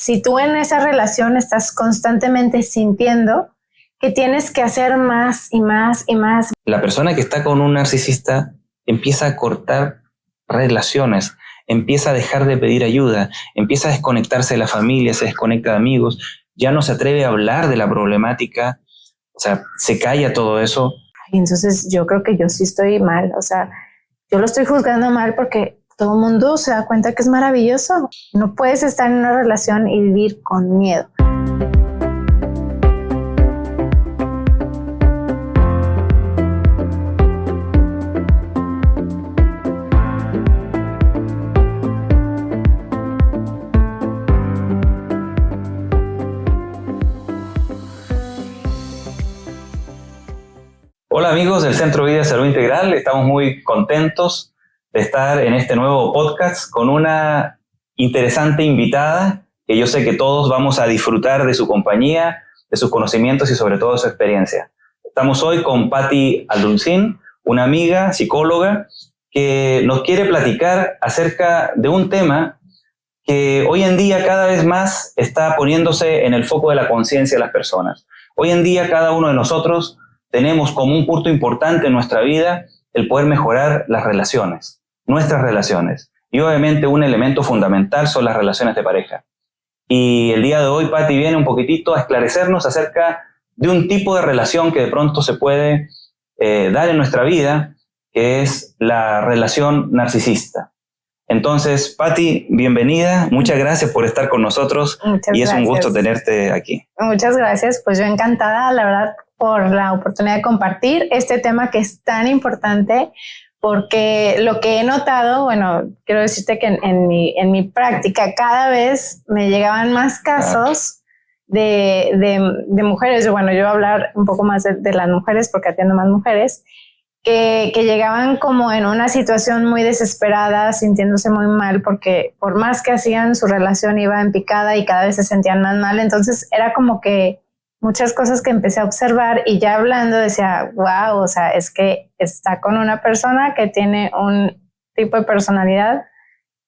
si tú en esa relación estás constantemente sintiendo que tienes que hacer más y más y más. La persona que está con un narcisista empieza a cortar relaciones, empieza a dejar de pedir ayuda, empieza a desconectarse de la familia, se desconecta de amigos, ya no se atreve a hablar de la problemática, o sea, se calla todo eso. Entonces yo creo que yo sí estoy mal, o sea, yo lo estoy juzgando mal porque todo el mundo se da cuenta que es maravilloso. No puedes estar en una relación y vivir con miedo. Hola amigos del Centro Vida de Salud Integral, estamos muy contentos de estar en este nuevo podcast con una interesante invitada que yo sé que todos vamos a disfrutar de su compañía, de sus conocimientos y sobre todo de su experiencia. Estamos hoy con Patti Alduncin, una amiga psicóloga que nos quiere platicar acerca de un tema que hoy en día cada vez más está poniéndose en el foco de la conciencia de las personas. Hoy en día cada uno de nosotros tenemos como un punto importante en nuestra vida el poder mejorar las relaciones, nuestras relaciones. Y obviamente un elemento fundamental son las relaciones de pareja. Y el día de hoy Patti viene un poquitito a esclarecernos acerca de un tipo de relación que de pronto se puede dar en nuestra vida, que es la relación narcisista. Entonces, Patti, bienvenida. Muchas gracias por estar con nosotros. Y es un gusto tenerte aquí. Muchas gracias. Pues yo encantada, la verdad, por la oportunidad de compartir este tema que es tan importante, porque lo que he notado, bueno, quiero decirte que en mi práctica cada vez me llegaban más casos de mujeres. Bueno, yo voy a hablar un poco más de las mujeres porque atiendo más mujeres, que llegaban como en una situación muy desesperada, sintiéndose muy mal porque por más que hacían su relación iba en picada y cada vez se sentían más mal. Entonces era como que muchas cosas que empecé a observar y ya hablando decía, wow, o sea, es que está con una persona que tiene un tipo de personalidad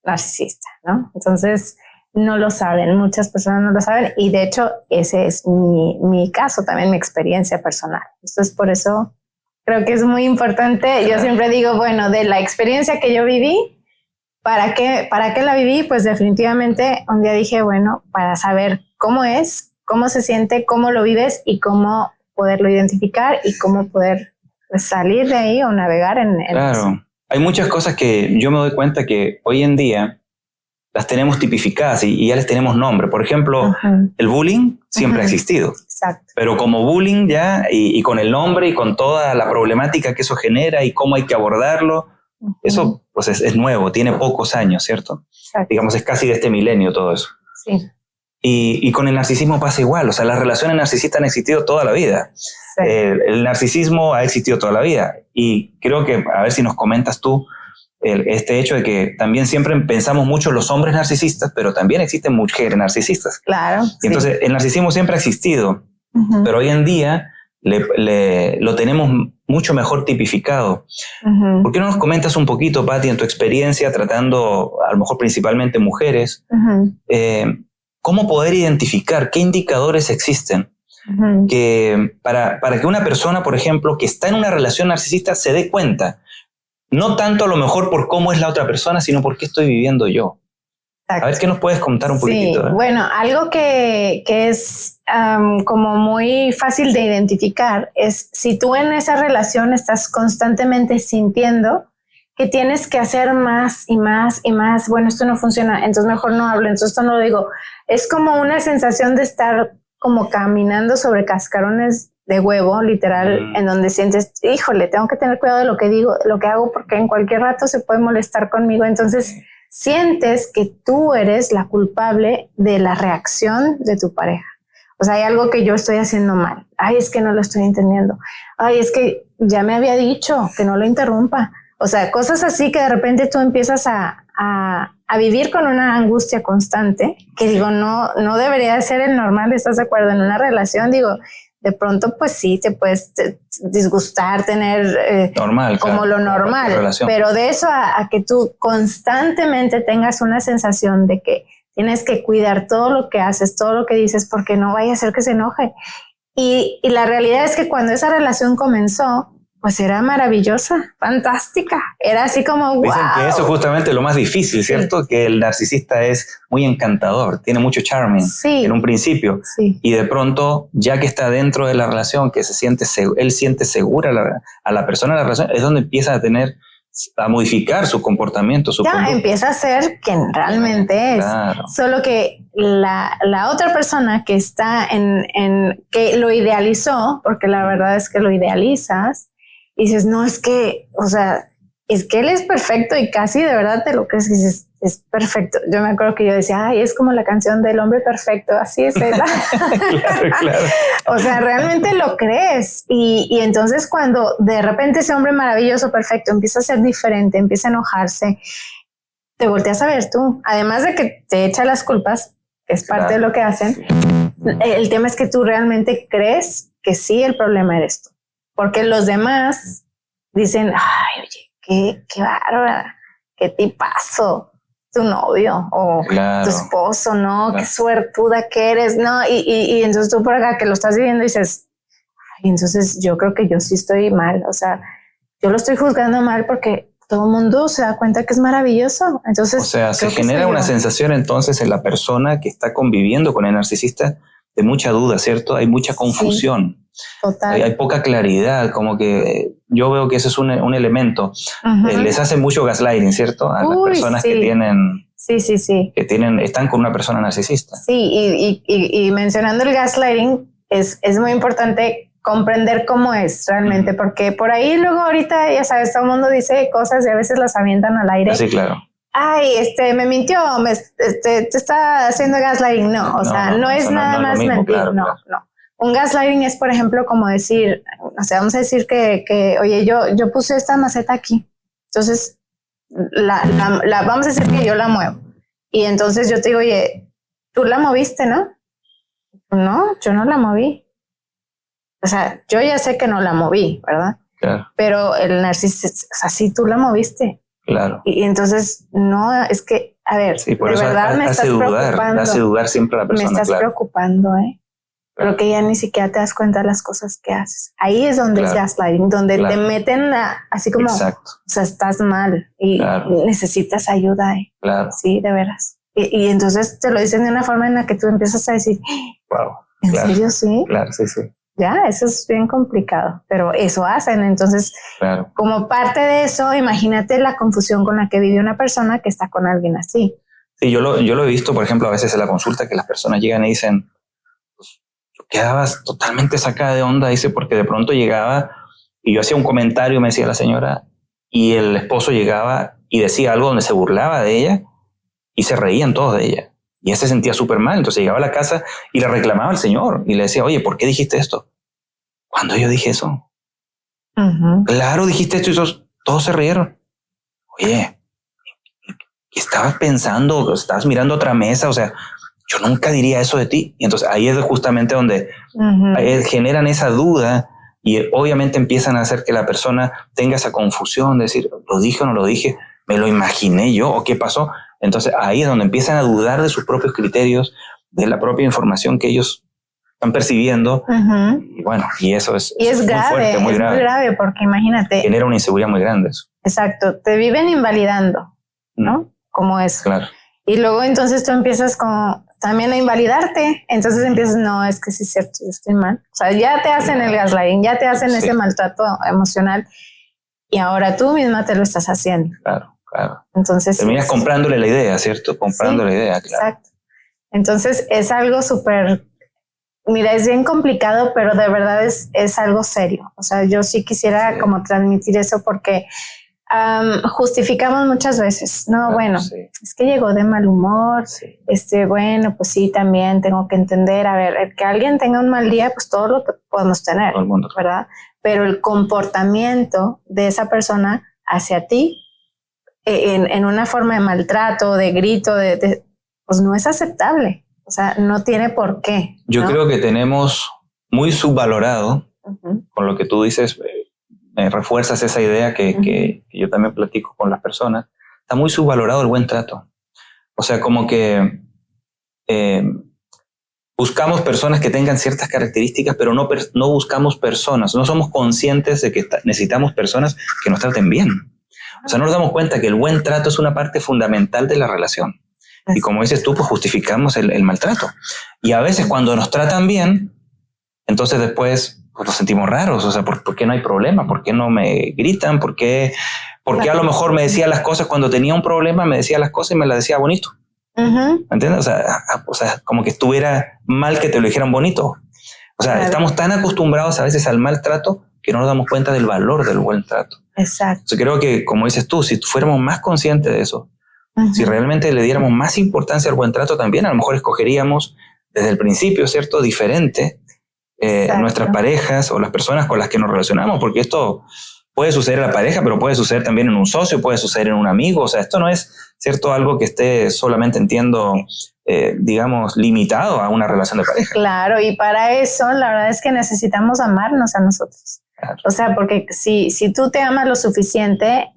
narcisista, ¿no? Entonces no lo saben, muchas personas no lo saben y de hecho ese es mi caso, también mi experiencia personal. Entonces por eso creo que es muy importante. Yo siempre digo, bueno, de la experiencia que yo viví, ¿para qué la viví? Pues definitivamente un día dije, bueno, para saber cómo es, cómo se siente, cómo lo vives y cómo poderlo identificar y cómo poder salir de ahí o navegar en claro. Eso. Hay muchas cosas que yo me doy cuenta que hoy en día las tenemos tipificadas y ya les tenemos nombre. Por ejemplo, el bullying siempre ha existido. Exacto. Pero como bullying ya, y con el nombre y con toda la problemática que eso genera y cómo hay que abordarlo, eso pues es nuevo, tiene pocos años, ¿cierto? Exacto. Digamos, es casi de este milenio todo eso. Sí. Y con el narcisismo pasa igual, o sea, las relaciones narcisistas han existido toda la vida. Sí. El narcisismo ha existido toda la vida. Y creo que, a ver si nos comentas tú, este hecho de que también siempre pensamos mucho en los hombres narcisistas, pero también existen mujeres narcisistas. Claro. Y entonces el narcisismo siempre ha existido, pero hoy en día lo tenemos mucho mejor tipificado. ¿Por qué no nos comentas un poquito, Patti, en tu experiencia tratando a lo mejor principalmente mujeres, cómo poder identificar qué indicadores existen que para que una persona, por ejemplo, que está en una relación narcisista se dé cuenta? No tanto a lo mejor por cómo es la otra persona, sino por qué estoy viviendo yo. Exacto. A ver, ¿qué nos puedes contar un poquitito? Sí, bueno, algo que es como muy fácil de identificar es si tú en esa relación estás constantemente sintiendo que tienes que hacer más y más y más. Bueno, esto no funciona, entonces mejor no hablo, entonces esto no lo digo. Es como una sensación de estar como caminando sobre cascarones de huevo, literal, en donde sientes, híjole, tengo que tener cuidado de lo que digo, lo que hago, porque en cualquier rato se puede molestar conmigo. Entonces sientes que tú eres la culpable de la reacción de tu pareja. O sea, hay algo que yo estoy haciendo mal. Ay, es que no lo estoy entendiendo. Ay, es que ya me había dicho que no lo interrumpa. O sea, cosas así que de repente tú empiezas a vivir con una angustia constante, que digo, no debería ser el normal. ¿Estás de acuerdo? En una relación, digo, de pronto pues sí te puedes disgustar, tener normal, como claro, lo normal, pero de eso a que tú constantemente tengas una sensación de que tienes que cuidar todo lo que haces, todo lo que dices, porque no vaya a ser que se enoje. Y la realidad es que cuando esa relación comenzó, pues era maravillosa, fantástica. Era así como, wow. Dicen que eso es justamente lo más difícil, ¿cierto? Sí. Que el narcisista es muy encantador, tiene mucho charming en un principio. Sí. Y de pronto, ya que está dentro de la relación, que él siente segura a la persona de la relación, es donde empieza a modificar su comportamiento, su conducta. Empieza a ser quien realmente es. Claro. Solo que la otra persona que está que lo idealizó, porque la verdad es que lo idealizas, y dices, no, es que, o sea, es que él es perfecto y casi de verdad te lo crees y dices, es perfecto. Yo me acuerdo que yo decía, ay, es como la canción del hombre perfecto, así es, ¿verdad? Claro. O sea, realmente lo crees. Y entonces cuando de repente ese hombre maravilloso, perfecto, empieza a ser diferente, empieza a enojarse, te volteas a ver tú. Además de que te echa las culpas, que es parte de lo que hacen, el tema es que tú realmente crees que sí, el problema eres tú. Porque los demás dicen, ay, oye, qué bárbara, qué tipazo, tu novio o tu esposo, ¿no? Qué suertuda que eres, ¿no? Y entonces tú por acá que lo estás viviendo dices, ay, entonces yo creo que yo sí estoy mal, o sea, yo lo estoy juzgando mal porque todo el mundo se da cuenta que es maravilloso. Entonces, o sea, se genera una sensación entonces en la persona que está conviviendo con el narcisista de mucha duda, ¿cierto? Hay mucha confusión. Sí. Total. Hay poca claridad, como que yo veo que ese es un elemento. Les hace mucho gaslighting, ¿cierto? A las personas que tienen... están con una persona narcisista. Sí, y mencionando el gaslighting, es muy importante comprender cómo es realmente, porque por ahí luego ahorita, ya sabes, todo el mundo dice cosas y a veces las avientan al aire. Sí, claro. Ay, me mintió, te está haciendo gaslighting. No, o sea, no es nada más mentir, claro. Un gaslighting es, por ejemplo, como decir, o sea, vamos a decir que oye, yo puse esta maceta aquí, entonces vamos a decir que yo la muevo. Y entonces yo te digo, oye, tú la moviste, ¿no? No, yo no la moví. O sea, yo ya sé que no la moví, ¿verdad? Claro. Pero el narcisista, o sea, sí, tú la moviste. Claro. Y entonces, no, es que, a ver, sí, por de eso verdad me estás preocupando. Hace dudar siempre a la persona. Me estás preocupando, Pero que ya ni siquiera te das cuenta de las cosas que haces. Ahí es donde es gaslighting, donde te meten así como, exacto. O sea, estás mal y necesitas ayuda. Claro. Sí, de veras. Y entonces te lo dicen de una forma en la que tú empiezas a decir, wow. ¿En serio sí? Claro, sí. Ya, eso es bien complicado, pero eso hacen. Entonces, como parte de eso, imagínate la confusión con la que vive una persona que está con alguien así. Sí, yo lo he visto, por ejemplo, a veces en la consulta que las personas llegan y dicen, quedabas totalmente sacada de onda, dice, porque de pronto llegaba y yo hacía un comentario, me decía la señora, y el esposo llegaba y decía algo donde se burlaba de ella y se reían todos de ella. Y ella se sentía súper mal, entonces llegaba a la casa y le reclamaba al señor y le decía, oye, ¿por qué dijiste esto? ¿Cuándo yo dije eso? Claro, dijiste esto y todos se rieron. Oye, ¿qué estabas pensando? ¿Estabas mirando otra mesa? O sea, yo nunca diría eso de ti. Y entonces ahí es justamente donde generan esa duda y obviamente empiezan a hacer que la persona tenga esa confusión de decir, ¿lo dije o no lo dije? ¿Me lo imaginé yo o qué pasó? Entonces ahí es donde empiezan a dudar de sus propios criterios, de la propia información que ellos están percibiendo. Y bueno, y eso es grave, muy fuerte, muy grave, porque imagínate. Genera una inseguridad muy grande eso. Exacto, te viven invalidando, ¿no? Como eso. Claro. Y luego entonces tú empiezas como también a invalidarte. Entonces empiezas, no, es que sí es cierto, yo estoy mal. O sea, ya te hacen el gaslighting, ya te hacen ese maltrato emocional y ahora tú misma te lo estás haciendo. Claro. Entonces terminas comprándole la idea, ¿cierto? Comprando la idea, claro. Exacto. Entonces es algo súper, mira, es bien complicado, pero de verdad es algo serio. O sea, yo sí quisiera como transmitir eso porque justificamos muchas veces, no, bueno, es que llegó de mal humor, bueno, pues sí, también tengo que entender, a ver, el que alguien tenga un mal día, pues todo lo podemos tener, todo el mundo, ¿verdad? Pero el comportamiento de esa persona hacia ti, en una forma de maltrato, de grito, pues no es aceptable, o sea, no tiene por qué. Yo creo que tenemos muy subvalorado, con lo que tú dices, me refuerzas esa idea que yo también platico con las personas, está muy subvalorado el buen trato. O sea, como que buscamos personas que tengan ciertas características, pero no buscamos personas, no somos conscientes de que necesitamos personas que nos traten bien. O sea, no nos damos cuenta que el buen trato es una parte fundamental de la relación. Y como dices tú, pues justificamos el maltrato. Y a veces cuando nos tratan bien, entonces después pues, nos sentimos raros. O sea, ¿por qué no hay problema? ¿Por qué no me gritan? ¿Por qué a lo mejor me decía las cosas cuando tenía un problema, me decía las cosas y me las decía bonito? ¿Me entiendes? O sea, como que estuviera mal que te lo dijeran bonito. O sea, estamos tan acostumbrados a veces al maltrato que no nos damos cuenta del valor del buen trato. Exacto. Yo creo que, como dices tú, si fuéramos más conscientes de eso, si realmente le diéramos más importancia al buen trato también, a lo mejor escogeríamos desde el principio, ¿cierto? Diferente nuestras parejas o las personas con las que nos relacionamos, porque esto puede suceder en la pareja, pero puede suceder también en un socio, puede suceder en un amigo. O sea, esto no es, ¿cierto?, algo que esté solamente, entiendo, digamos, limitado a una relación de pareja. Claro, y para eso la verdad es que necesitamos amarnos a nosotros. Claro. O sea, porque si tú te amas lo suficiente,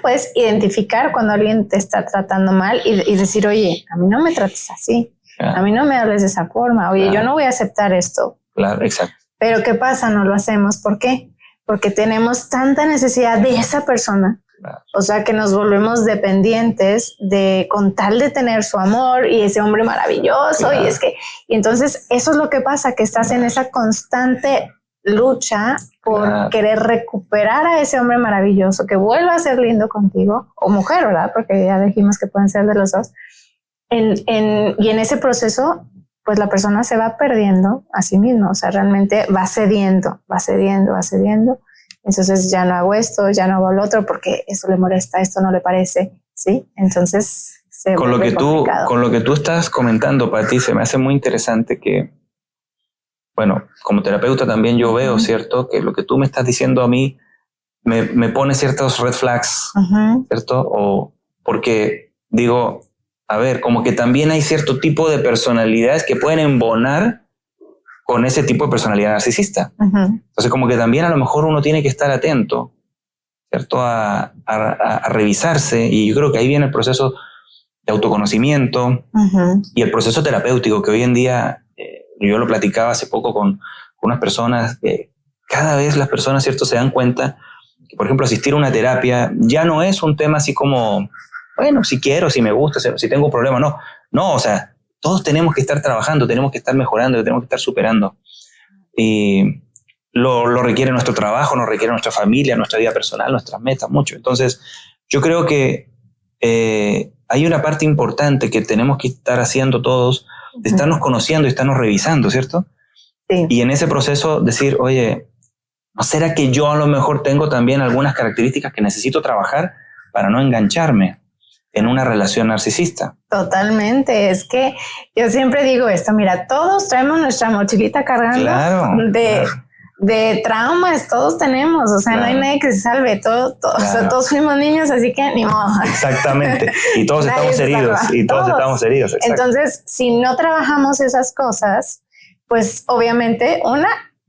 puedes identificar cuando alguien te está tratando mal y decir, oye, a mí no me trates así, claro. A mí no me hables de esa forma, oye, claro. Yo no voy a aceptar esto. Claro, exacto. Pero ¿qué pasa? No lo hacemos. ¿Por qué? Porque tenemos tanta necesidad de esa persona. Claro. O sea, que nos volvemos dependientes con tal de tener su amor y ese hombre maravilloso. Claro. Y entonces eso es lo que pasa, que estás en esa constante lucha por querer recuperar a ese hombre maravilloso, que vuelva a ser lindo contigo, o mujer, ¿verdad? Porque ya dijimos que pueden ser de los dos. Y en ese proceso, pues la persona se va perdiendo a sí misma, o sea, realmente va cediendo. Entonces ya no hago esto, ya no hago lo otro, porque eso le molesta, esto no le parece, ¿sí? Entonces con lo que tú estás comentando, Pati, se me hace muy interesante que, bueno, como terapeuta también yo veo, ¿cierto?, que lo que tú me estás diciendo a mí me pone ciertos red flags, ¿cierto? O porque digo, a ver, como que también hay cierto tipo de personalidades que pueden embonar con ese tipo de personalidad narcisista. Entonces, como que también a lo mejor uno tiene que estar atento, ¿cierto?, a revisarse, y yo creo que ahí viene el proceso de autoconocimiento y el proceso terapéutico, que hoy en día... yo lo platicaba hace poco con unas personas, que cada vez las personas, ¿cierto?, se dan cuenta que, por ejemplo, asistir a una terapia ya no es un tema así como, bueno, si quiero, si me gusta, si tengo un problema, no, o sea, todos tenemos que estar trabajando, tenemos que estar mejorando, tenemos que estar superando. Y lo requiere nuestro trabajo, nos requiere nuestra familia, nuestra vida personal, nuestras metas, mucho. Entonces, yo creo que hay una parte importante que tenemos que estar haciendo todos, de estarnos conociendo y estarnos revisando, ¿cierto? Sí. Y en ese proceso decir, oye, ¿no será que yo a lo mejor tengo también algunas características que necesito trabajar para no engancharme en una relación narcisista? Totalmente, es que yo siempre digo esto, mira, todos traemos nuestra mochilita cargando de traumas, todos tenemos, o sea, no hay nadie que se salve, o sea, todos fuimos niños, así que ni modo. Exactamente, y todos estamos heridos, exacto. Entonces, si no trabajamos esas cosas, pues obviamente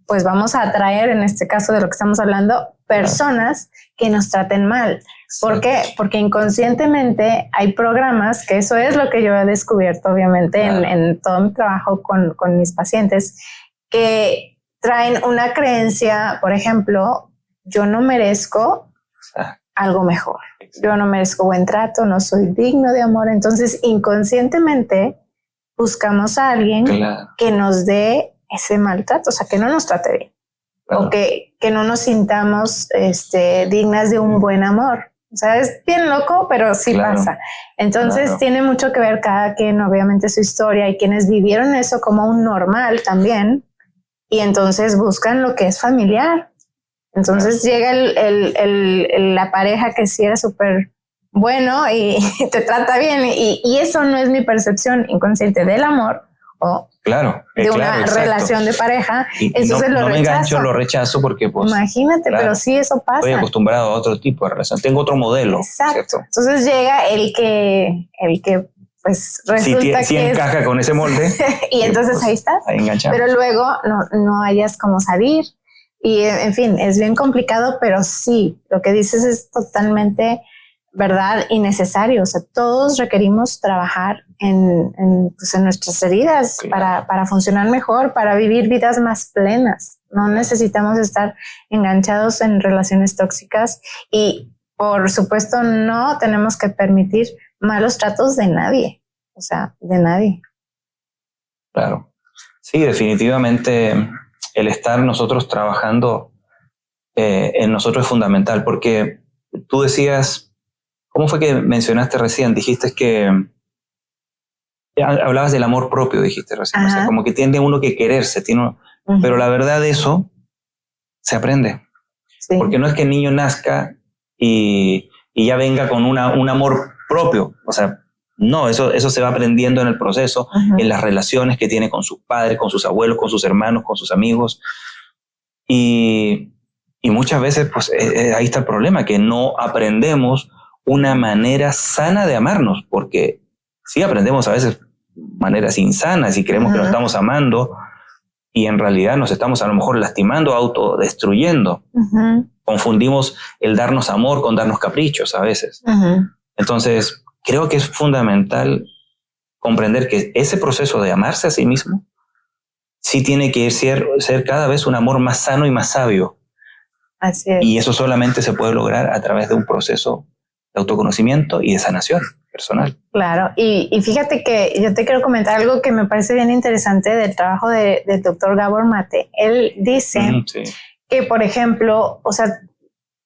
pues vamos a atraer, en este caso de lo que estamos hablando, personas que nos traten mal. ¿Por qué? Porque inconscientemente hay programas, que eso es lo que yo he descubierto, obviamente, en todo mi trabajo con mis pacientes, que traen una creencia, por ejemplo, yo no merezco algo mejor. Yo no merezco buen trato, no soy digno de amor. Entonces, inconscientemente buscamos a alguien que nos dé ese maltrato, o sea, que no nos trate bien. O que no nos sintamos dignas de un buen amor. O sea, es bien loco, pero sí pasa. Entonces, tiene mucho que ver cada quien, obviamente, su historia, y quienes vivieron eso como un normal también. Y entonces buscan lo que es familiar. Entonces llega la pareja que sí era súper bueno y te trata bien. Y eso no es mi percepción inconsciente del amor o de una relación de pareja. Entonces no me engancho, lo rechazo porque... pues, imagínate, pero sí eso pasa. Estoy acostumbrado a otro tipo de relación. Tengo otro modelo. Exacto. ¿Cierto? Entonces llega el que pues resulta si encaja con ese molde. Y entonces pues, ahí estás. Ahí enganchamos. Pero luego no hayas cómo salir. Y en fin, es bien complicado, pero sí, lo que dices es totalmente ¿verdad? Y necesario. O sea, todos requerimos trabajar en nuestras heridas, claro, para funcionar mejor, para vivir vidas más plenas. No necesitamos estar enganchados en relaciones tóxicas y, por supuesto, no tenemos que permitir malos tratos de nadie. O sea, de nadie. Claro. Sí, definitivamente el estar nosotros trabajando en nosotros es fundamental, porque tú decías, ¿cómo fue que mencionaste recién? Dijiste que hablabas del amor propio, dijiste recién. O sea, como que tiene uno que quererse, pero la verdad eso se aprende. Sí. Porque no es que el niño nazca y ya venga con un amor propio. O sea, no, eso se va aprendiendo en el proceso, en las relaciones que tiene con sus padres, con sus abuelos, con sus hermanos, con sus amigos. Y muchas veces, pues, ahí está el problema, que no aprendemos una manera sana de amarnos, porque sí aprendemos a veces maneras insanas y creemos que nos estamos amando y en realidad nos estamos a lo mejor lastimando, autodestruyendo. Confundimos el darnos amor con darnos caprichos a veces. Entonces, creo que es fundamental comprender que ese proceso de amarse a sí mismo sí tiene que ser cada vez un amor más sano y más sabio. Así es. Y eso solamente se puede lograr a través de un proceso de autoconocimiento y de sanación personal. Claro, y fíjate que yo te quiero comentar algo que me parece bien interesante del trabajo del doctor Gabor Mate. Él dice que, por ejemplo, o sea,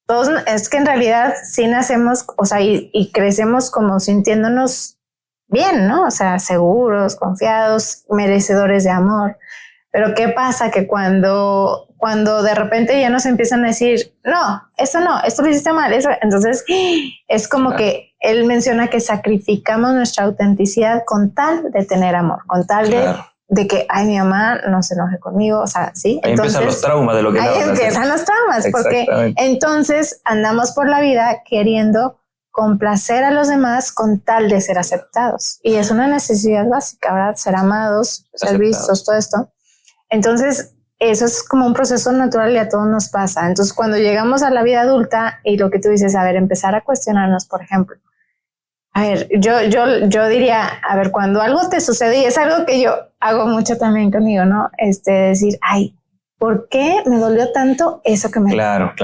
todos, es que en realidad sí nacemos, o sea, y crecemos como sintiéndonos bien, ¿no? O sea, seguros, confiados, merecedores de amor. Pero ¿qué pasa? Que cuando de repente ya nos empiezan a decir, no, esto lo hiciste mal, eso, entonces es como que él menciona que sacrificamos nuestra autenticidad con tal de tener amor, con tal de que, ay, mi mamá no se enoje conmigo, o sea, ¿sí? Ahí entonces, empiezan los traumas de lo que ahí empiezan los traumas, porque entonces andamos por la vida queriendo complacer a los demás con tal de ser aceptados. Y es una necesidad básica, ¿verdad? Ser amados, ser vistos, todo esto. Entonces, eso es como un proceso natural y a todos nos pasa. Entonces, cuando llegamos a la vida adulta y lo que tú dices, a ver, empezar a cuestionarnos, por ejemplo, a ver, yo diría, a ver, cuando algo te sucede, y es algo que yo hago mucho también conmigo, ¿no? Decir, ay, ¿por qué me dolió tanto eso que me... Claro.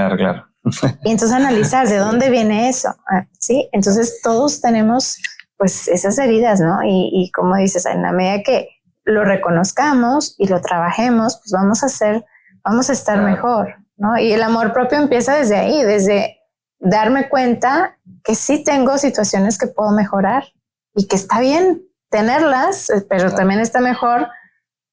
Y entonces analizar de dónde viene eso, ¿sí? Entonces, todos tenemos, pues, esas heridas, ¿no? Y como dices, en la medida que lo reconozcamos y lo trabajemos, pues vamos a estar mejor, ¿no? Y el amor propio empieza desde ahí, desde darme cuenta que sí tengo situaciones que puedo mejorar y que está bien tenerlas, pero también está mejor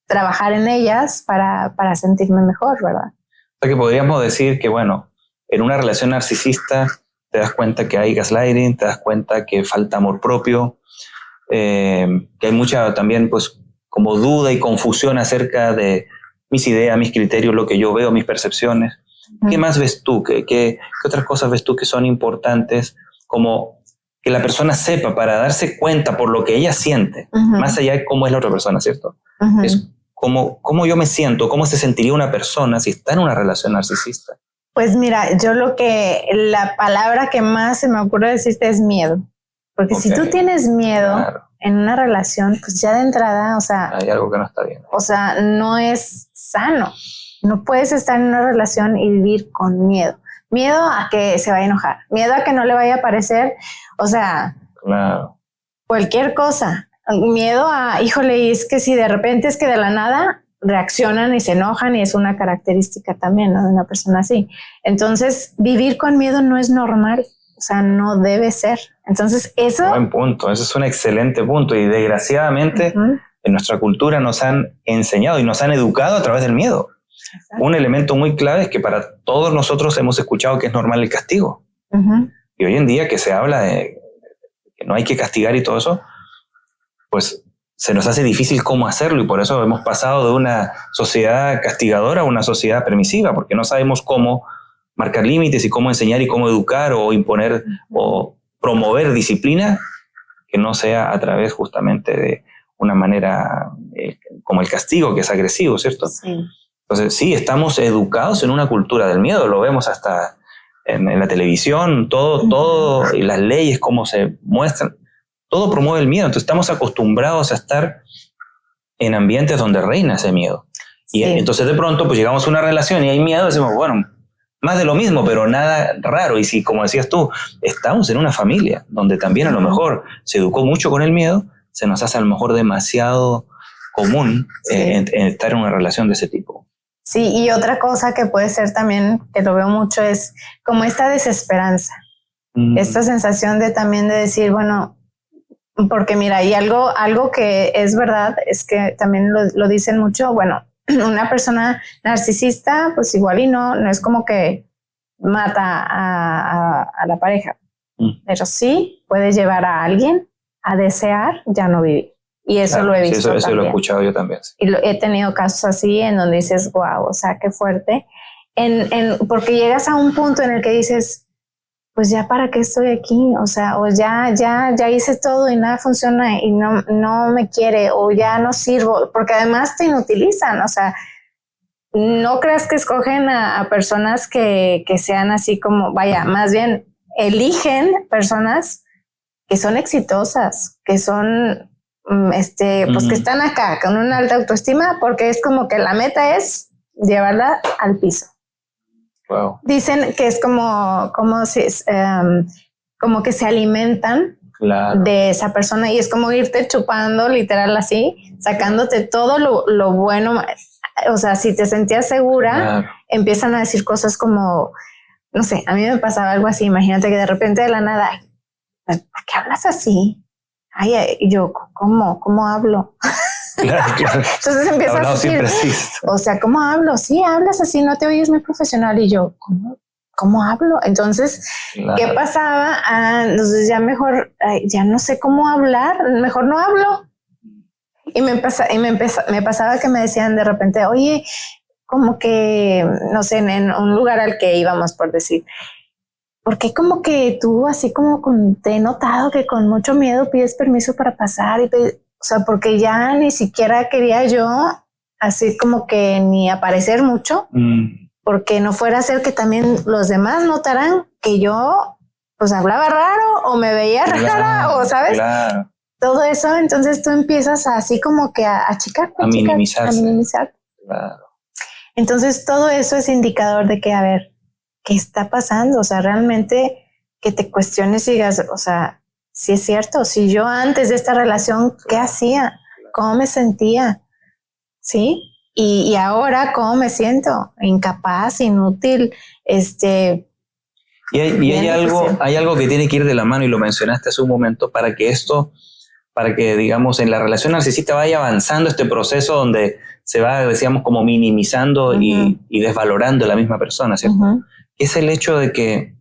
trabajar en ellas para sentirme mejor, ¿verdad? O sea que podríamos decir que, bueno, en una relación narcisista te das cuenta que hay gaslighting, te das cuenta que falta amor propio, que hay mucha también, pues, como duda y confusión acerca de mis ideas, mis criterios, lo que yo veo, mis percepciones. ¿Qué más ves tú? ¿Qué otras cosas ves tú que son importantes? Como que la persona sepa para darse cuenta por lo que ella siente, más allá de cómo es la otra persona, ¿cierto? Es cómo yo me siento, cómo se sentiría una persona si está en una relación narcisista. Pues mira, la palabra que más se me ocurre decirte es miedo. Porque si tú tienes miedo en una relación, pues ya de entrada, o sea... hay algo que no está bien. O sea, no es sano. No puedes estar en una relación y vivir con miedo. Miedo a que se vaya a enojar. Miedo a que no le vaya a parecer, o sea... cualquier cosa. Miedo a, híjole, y es que si de repente es que de la nada reaccionan y se enojan y es una característica también, ¿no? De una persona así. Entonces, vivir con miedo no es normal. O sea, no debe ser. Entonces, eso... Buen punto. Ese es un excelente punto. Y desgraciadamente, en nuestra cultura nos han enseñado y nos han educado a través del miedo. Exacto. Un elemento muy clave es que para todos nosotros hemos escuchado que es normal el castigo. Y hoy en día que se habla de que no hay que castigar y todo eso, pues se nos hace difícil cómo hacerlo y por eso hemos pasado de una sociedad castigadora a una sociedad permisiva, porque no sabemos cómo marcar límites y cómo enseñar y cómo educar o imponer o promover disciplina que no sea a través justamente de una manera como el castigo, que es agresivo, ¿cierto? Sí. Entonces, sí, estamos educados en una cultura del miedo, lo vemos hasta en la televisión, todo, y las leyes, cómo se muestran, todo promueve el miedo. Entonces estamos acostumbrados a estar en ambientes donde reina ese miedo. Y entonces de pronto pues llegamos a una relación y hay miedo, decimos, bueno, más de lo mismo, pero nada raro. Y si, como decías tú, estamos en una familia donde también a lo mejor se educó mucho con el miedo, se nos hace a lo mejor demasiado común en estar en una relación de ese tipo. Sí, y otra cosa que puede ser también, que lo veo mucho, es como esta desesperanza, esta sensación de también de decir, bueno, porque mira, y algo que es verdad, es que también lo dicen mucho, bueno, una persona narcisista, pues igual y no es como que mata a la pareja, pero sí puede llevar a alguien a desear ya no vivir. Y eso claro, lo he visto. Eso lo he escuchado yo también. Sí. Y he tenido casos así en donde dices, wow, o sea, qué fuerte. Porque llegas a un punto en el que dices, pues ya para qué estoy aquí, o sea, o ya hice todo y nada funciona y no me quiere, o ya no sirvo, porque además te inutilizan, o sea, no creas que escogen a personas que sean así como, vaya, más bien eligen personas que son exitosas, que son, pues que están acá con una alta autoestima, porque es como que la meta es llevarla al piso. Wow. Dicen que es como que se alimentan de esa persona y es como irte chupando literal así, sacándote todo lo bueno. O sea, si te sentías segura, empiezan a decir cosas como, no sé, a mí me pasaba algo así, imagínate que de repente de la nada, ¿por qué hablas así? Ay, yo, ¿cómo hablo? Claro. Entonces empiezas a decir, o sea, ¿cómo hablo? Sí, hablas así, no te oyes muy profesional. Y yo, ¿cómo hablo? Entonces, ¿qué pasaba? Entonces ya mejor, ya no sé cómo hablar, mejor no hablo. Y me pasaba que me decían de repente, oye, como que, no sé, en un lugar al que íbamos, por decir, ¿por qué como que tú así como te he notado que con mucho miedo pides permiso para pasar? O sea, porque ya ni siquiera quería yo así como que ni aparecer mucho, porque no fuera a ser que también los demás notaran que yo pues hablaba raro o me veía rara o, ¿sabes? Claro. Todo eso, entonces tú empiezas así como que a achicar, a minimizar. Claro. Entonces todo eso es indicador de que, a ver, ¿qué está pasando? O sea, realmente que te cuestiones y digas, o sea, si es cierto, si yo antes de esta relación, ¿qué hacía? ¿Cómo me sentía? ¿Sí? Y ahora, ¿cómo me siento? Incapaz, inútil, Y hay algo que tiene que ir de la mano, y lo mencionaste hace un momento, para que, digamos, en la relación narcisista vaya avanzando este proceso donde se va, decíamos, como minimizando y desvalorando a la misma persona, ¿cierto? Es el hecho de que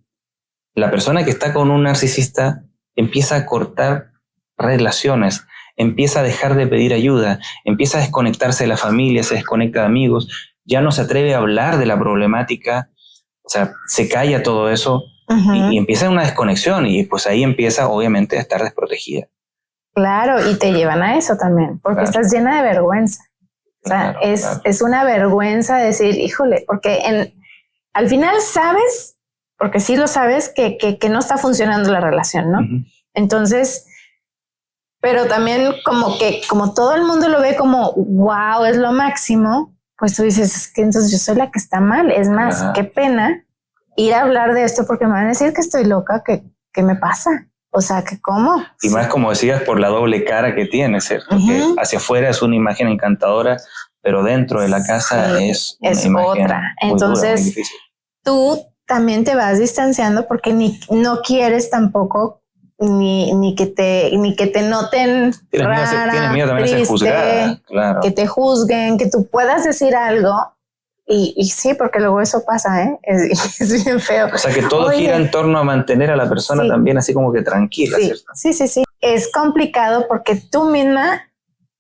la persona que está con un narcisista empieza a cortar relaciones, empieza a dejar de pedir ayuda, empieza a desconectarse de la familia, se desconecta de amigos, ya no se atreve a hablar de la problemática, o sea, se calla todo eso y empieza una desconexión y pues ahí empieza obviamente a estar desprotegida. Claro, y te llevan a eso también, porque estás llena de vergüenza. O sea, es una vergüenza decir, híjole, porque al final sabes, porque sí lo sabes, que no está funcionando la relación, ¿no? Entonces, pero también como todo el mundo lo ve como, wow, es lo máximo, pues tú dices, es que entonces yo soy la que está mal. Es más, qué pena ir a hablar de esto porque me van a decir que estoy loca, ¿qué me pasa? O sea, que cómo. Y más, como decías, por la doble cara que tiene, ¿cierto? Que hacia afuera es una imagen encantadora, pero dentro de la casa es una imagen otra. Entonces, muy difícil. Tú también te vas distanciando porque no quieres tampoco ni que te noten rara, tienes miedo también triste, a ser juzgada, claro. Que te juzguen, que tú puedas decir algo. Y sí, porque luego eso pasa, ¿eh? Es bien feo. O sea, que todo gira en torno a mantener a la persona también así como que tranquila, ¿cierto? Sí. Es complicado porque tú misma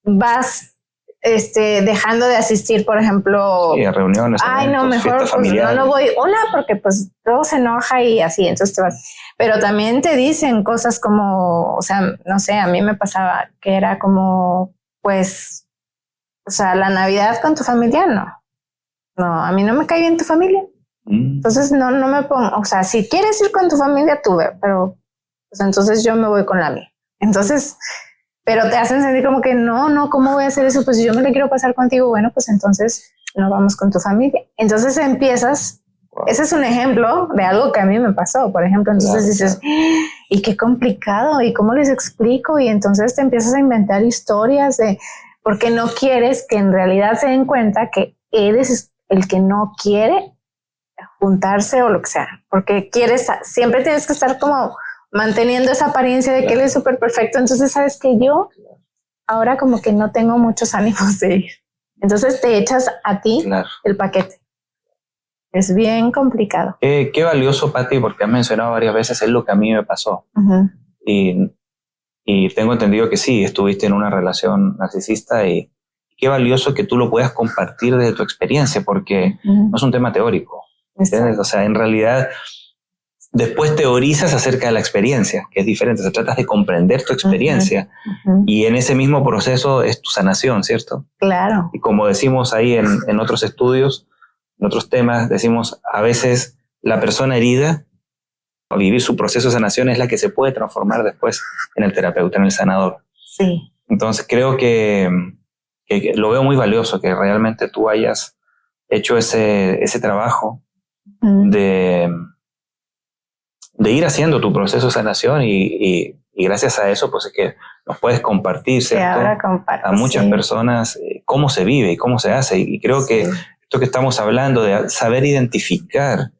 vas dejando de asistir, por ejemplo, a reuniones, no, mejor pues, no voy, porque pues luego se enoja y así, entonces te vas. Pero también te dicen cosas como, o sea, no sé, a mí me pasaba que era como, pues, o sea, la Navidad con tu familia, no, a mí no me cae bien tu familia, Entonces no me pongo, o sea, si quieres ir con tu familia, tú ve, pero pues entonces yo me voy con la mía. Entonces, pero te hacen sentir como que no, ¿cómo voy a hacer eso? Pues si yo me la quiero pasar contigo, bueno, pues entonces no vamos con tu familia. Entonces empiezas, ese es un ejemplo de algo que a mí me pasó, por ejemplo. Entonces dices, y qué complicado, y cómo les explico, y entonces te empiezas a inventar historias de, porque no quieres que en realidad se den cuenta que eres el que no quiere juntarse o lo que sea, porque siempre tienes que estar como manteniendo esa apariencia de que él es súper perfecto. Entonces sabes que yo ahora como que no tengo muchos ánimos de ir. Entonces te echas a ti el paquete. Es bien complicado. Qué valioso, Pati, porque has mencionado varias veces, es lo que a mí me pasó. Y tengo entendido que sí, estuviste en una relación narcisista, y qué valioso que tú lo puedas compartir desde tu experiencia, porque no es un tema teórico. ¿Entiendes? O sea, en realidad después teorizas acerca de la experiencia, que es diferente. Se trata de comprender tu experiencia y en ese mismo proceso es tu sanación, ¿cierto? Claro. Y como decimos ahí en otros estudios, en otros temas, decimos a veces la persona herida, al vivir su proceso de sanación, es la que se puede transformar después en el terapeuta, en el sanador. Sí. Entonces creo que lo veo muy valioso que realmente tú hayas hecho ese trabajo de ir haciendo tu proceso de sanación y gracias a eso pues es que nos puedes compartir, ¿cierto? A muchas personas cómo se vive y cómo se hace, y creo que esto que estamos hablando de saber identificar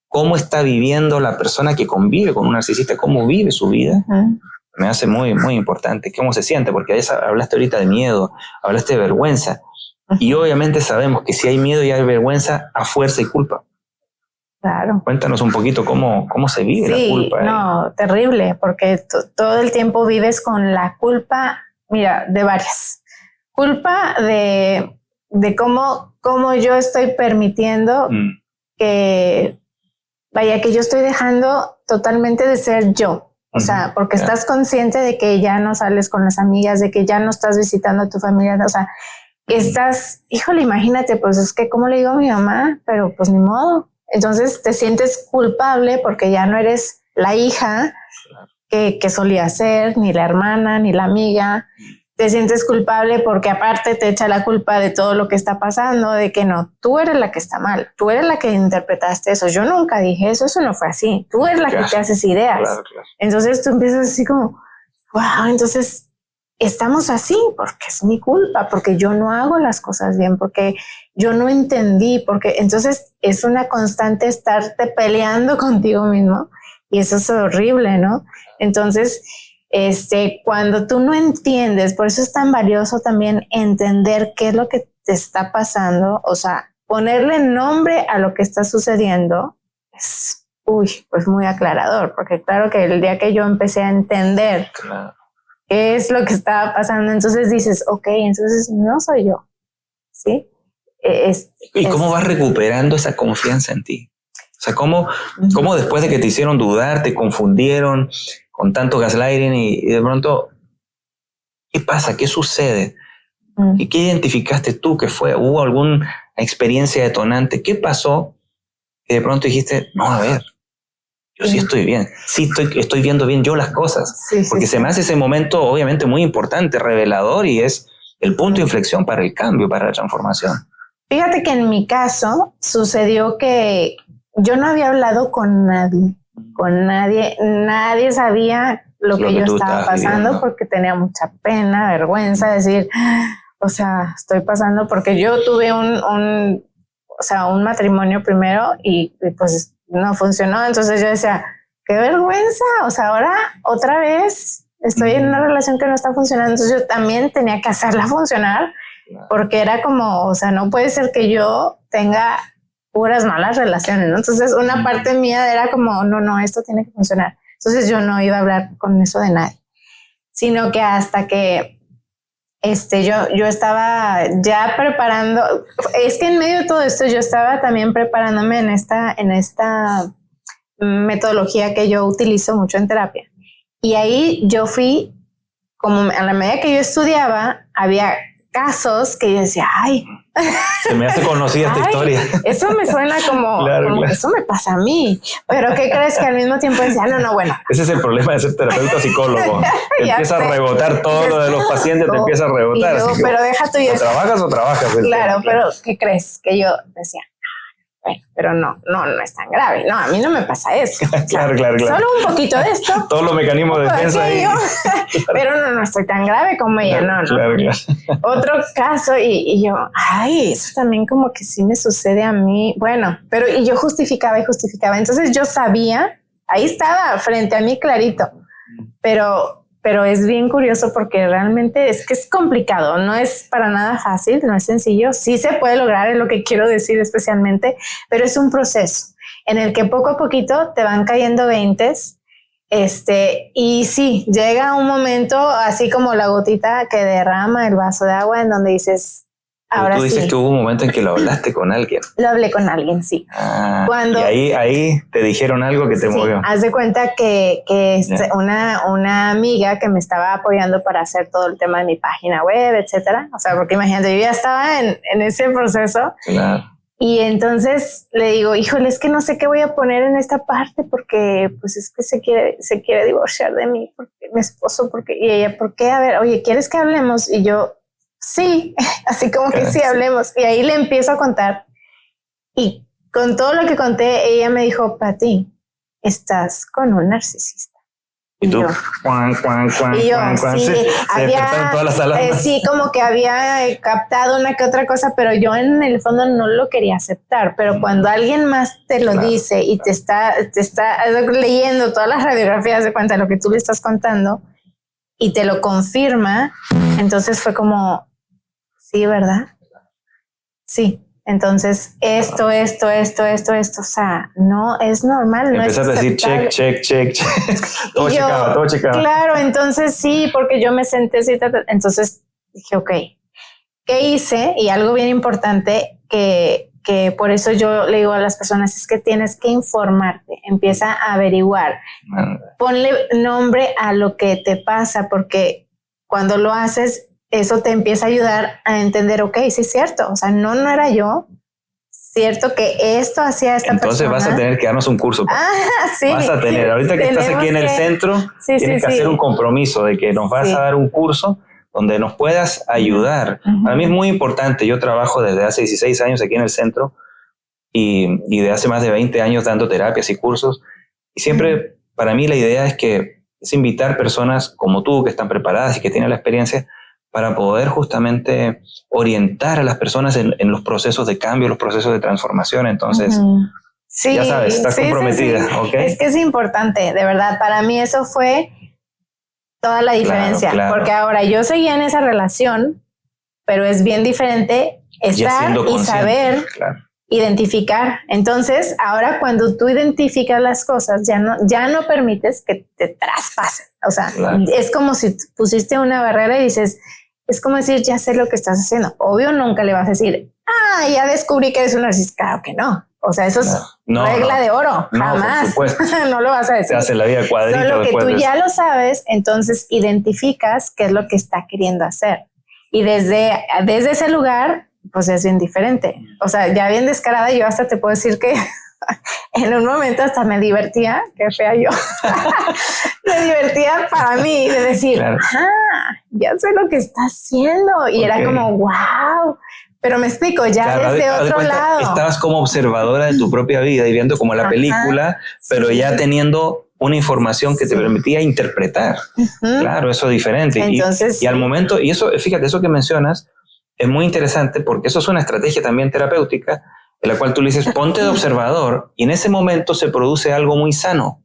cómo está viviendo la persona que convive con un narcisista, cómo vive su vida, me hace muy, muy importante, cómo se siente, porque hablaste ahorita de miedo, hablaste de vergüenza, y obviamente sabemos que si hay miedo y hay vergüenza, a fuerza y culpa. Claro. Cuéntanos un poquito cómo se vive la culpa. No, terrible, porque todo el tiempo vives con la culpa, mira, de varias. Culpa de cómo yo estoy permitiendo que yo estoy dejando totalmente de ser yo. O sea, porque estás consciente de que ya no sales con las amigas, de que ya no estás visitando a tu familia, o sea, híjole, imagínate, pues es que ¿cómo le digo a mi mamá? Pero pues ni modo. Entonces te sientes culpable porque ya no eres la hija que solía ser, ni la hermana, ni la amiga. Te sientes culpable porque aparte te echa la culpa de todo lo que está pasando, de que no, tú eres la que está mal, tú eres la que interpretaste eso, yo nunca dije eso no fue así, tú eres la que te haces ideas. Claro. Entonces tú empiezas así como, wow, entonces estamos así porque es mi culpa, porque yo no hago las cosas bien, porque yo no entendí, porque entonces es una constante estarte peleando contigo mismo y eso es horrible, ¿no? Entonces, cuando tú no entiendes, por eso es tan valioso también entender qué es lo que te está pasando, o sea, ponerle nombre a lo que está sucediendo es, pues muy aclarador, porque claro que el día que yo empecé a entender qué es lo que estaba pasando, entonces dices, ok, entonces no soy yo, ¿sí? ¿Y cómo vas recuperando esa confianza en ti? O sea, ¿cómo después de que te hicieron dudar, te confundieron con tanto gaslighting y de pronto, ¿qué pasa? ¿Qué sucede? ¿Y qué identificaste tú que fue? ¿Hubo alguna experiencia detonante? ¿Qué pasó que de pronto dijiste, no, a ver, yo sí estoy bien, sí estoy viendo bien yo las cosas? Porque se me hace ese momento obviamente muy importante, revelador, y es el punto de inflexión para el cambio, para la transformación. Fíjate que en mi caso sucedió que yo no había hablado con nadie, nadie sabía lo que yo estaba pasando viviendo, porque tenía mucha pena, vergüenza, decir, o sea, estoy pasando porque yo tuve un matrimonio primero y pues no funcionó, entonces yo decía, qué vergüenza, o sea, ahora otra vez estoy en una relación que no está funcionando, entonces yo también tenía que hacerla funcionar, porque era como, o sea, no puede ser que yo tenga puras malas relaciones, ¿no? Entonces una parte mía era como, no, esto tiene que funcionar. Entonces yo no iba a hablar con eso de nadie, sino que hasta que yo estaba ya preparando, es que en medio de todo esto yo estaba también preparándome en esta metodología que yo utilizo mucho en terapia. Y ahí yo fui, como a la medida que yo estudiaba, había casos que yo decía, ay, Se me hace conocida esta historia. Eso me suena como, claro. eso me pasa a mí. Pero ¿qué crees? Que al mismo tiempo decía, no, bueno. Ese es el problema de ser terapeuta psicólogo. Te empieza a rebotar todo lo de los pacientes, te empieza a rebotar. Yo, pero deja tú y eso. O trabajas. Claro, pero ¿qué crees? Que yo decía, bueno, pero no es tan grave. No, a mí no me pasa eso. Claro. Solo un poquito de esto. Todos los mecanismos de defensa ahí. Pero no estoy tan grave como ella, no. Claro. Otro caso y yo, eso también como que sí me sucede a mí. Bueno, pero y yo justificaba. Entonces yo sabía, ahí estaba frente a mí clarito, pero es bien curioso porque realmente es que es complicado, no es para nada fácil, no es sencillo, sí se puede lograr, es lo que quiero decir especialmente, pero es un proceso en el que poco a poquito te van cayendo veintes, y sí, llega un momento así como la gotita que derrama el vaso de agua en donde dices, ahora tú dices sí. que hubo un momento en que lo hablaste con alguien. Lo hablé con alguien, sí. Y ahí te dijeron algo que te movió. Haz de cuenta que una amiga que me estaba apoyando para hacer todo el tema de mi página web, etcétera. O sea, porque imagínate, yo ya estaba en ese proceso. Claro. Y entonces le digo, híjole, es que no sé qué voy a poner en esta parte porque pues es que se quiere divorciar de mí, porque mi esposo, y ella, ¿por qué? A ver, oye, ¿quieres que hablemos? Y yo, sí, así como que sí, hablemos. Y ahí le empiezo a contar. Y con todo lo que conté, ella me dijo, Pati, estás con un narcisista. Y tú, sí, había, todas las alarmas. Sí, como que había captado una que otra cosa, pero yo en el fondo no lo quería aceptar. Pero cuando alguien más te lo dice y te está leyendo todas las radiografías de cuenta de lo que tú le estás contando y te lo confirma, entonces fue como, sí, ¿verdad? Sí. Entonces, esto, o sea, no es normal. Empezaste a decir check. Todo checaba. Claro, entonces sí, porque yo me senté así, entonces dije, ok, ¿qué hice? Y algo bien importante que por eso yo le digo a las personas es que tienes que informarte, empieza a averiguar, ponle nombre a lo que te pasa, porque cuando lo haces, eso te empieza a ayudar a entender, ok, sí es cierto, o sea, no era yo, cierto que esto hacía esta Entonces persona. Vas a tener que darnos un curso. Sí. Vas a tener, ahorita que estás aquí en el centro, tienes que hacer un compromiso de que nos vas a dar un curso donde nos puedas ayudar. Para mí es muy importante, yo trabajo desde hace 16 años aquí en el centro y de hace más de 20 años dando terapias y cursos, y siempre para mí la idea es invitar personas como tú que están preparadas y que tienen la experiencia para poder justamente orientar a las personas en los procesos de cambio, los procesos de transformación. Entonces, ya sabes, estás comprometida. Sí. ¿Okay? Es que es importante, de verdad. Para mí eso fue toda la diferencia, porque ahora yo seguía en esa relación, pero es bien diferente estar y saber identificar. Entonces, ahora cuando tú identificas las cosas, ya no permites que te traspasen. O sea, es como si pusiste una barrera y dices, es como decir, ya sé lo que estás haciendo. Obvio, nunca le vas a decir, ya descubrí que eres un narcisista. Claro que no. O sea, eso es regla de oro. Jamás. No lo vas a decir. Se hace la vida cuadrito. Solo que tú ya lo sabes, entonces identificas qué es lo que está queriendo hacer. Y desde ese lugar, pues es bien diferente. O sea, ya bien descarada, yo hasta te puedo decir que en un momento hasta me divertía, qué fea yo, me divertía para mí de decir, ya sé lo que está haciendo. Y era como, wow. Pero me explico, ya desde otro lado. Estabas como observadora de tu propia vida y viendo como la película, pero ya teniendo una información que te permitía interpretar. Claro, eso es diferente. Entonces, y al momento, y eso, fíjate, eso que mencionas es muy interesante porque eso es una estrategia también terapéutica en la cual tú le dices, ponte de observador, y en ese momento se produce algo muy sano